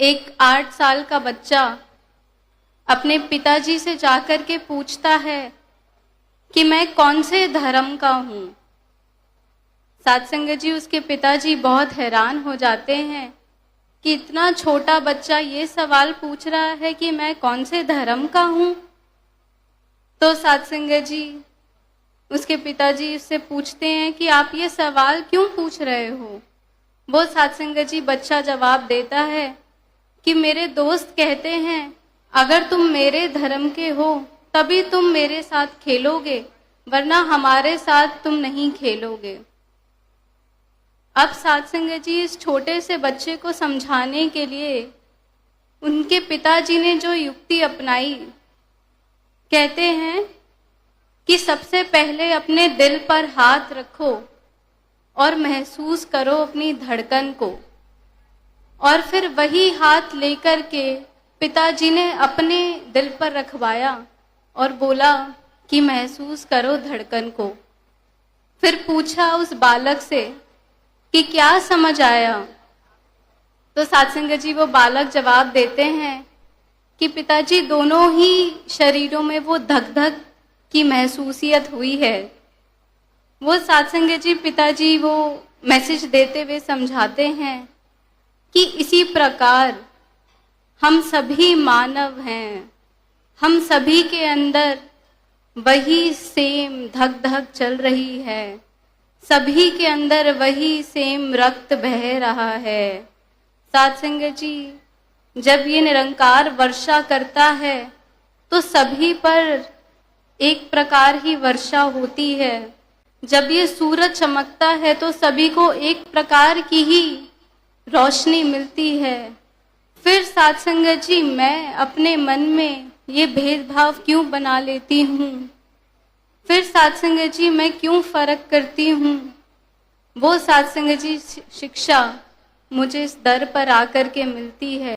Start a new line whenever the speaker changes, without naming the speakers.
एक 8 साल का बच्चा अपने पिताजी से जाकर के पूछता है कि मैं कौन से धर्म का हूँ। साध संगत जी, उसके पिताजी बहुत हैरान हो जाते हैं कि इतना छोटा बच्चा ये सवाल पूछ रहा है कि मैं कौन से धर्म का हूँ। तो साध संगत जी, उसके पिताजी उससे पूछते हैं कि आप ये सवाल क्यों पूछ रहे हो। वो साध संगत जी, बच्चा जवाब देता है कि मेरे दोस्त कहते हैं अगर तुम मेरे धर्म के हो तभी तुम मेरे साथ खेलोगे, वरना हमारे साथ तुम नहीं खेलोगे। अब साध संगत जी, इस छोटे से बच्चे को समझाने के लिए उनके पिताजी ने जो युक्ति अपनाई, कहते हैं कि सबसे पहले अपने दिल पर हाथ रखो और महसूस करो अपनी धड़कन को, और फिर वही हाथ लेकर के पिताजी ने अपने दिल पर रखवाया और बोला कि महसूस करो धड़कन को। फिर पूछा उस बालक से कि क्या समझ आया। तो साध संगत जी, वो बालक जवाब देते हैं कि पिताजी, दोनों ही शरीरों में वो धक धक की महसूसियत हुई है। वो साध संगत जी, पिताजी वो मैसेज देते हुए समझाते हैं कि इसी प्रकार हम सभी मानव हैं, हम सभी के अंदर वही सेम धक धक चल रही है, सभी के अंदर वही सेम रक्त बह रहा है। साध संगत जी, जब ये निरंकार वर्षा करता है तो सभी पर एक प्रकार ही वर्षा होती है। जब ये सूरज चमकता है तो सभी को एक प्रकार की ही रोशनी मिलती है। फिर साध संगत जी, मैं अपने मन में ये भेदभाव क्यों बना लेती हूँ, फिर साध संगत जी मैं क्यों फर्क करती हूँ। वो साध संगत जी शिक्षा मुझे इस दर पर आकर के मिलती है।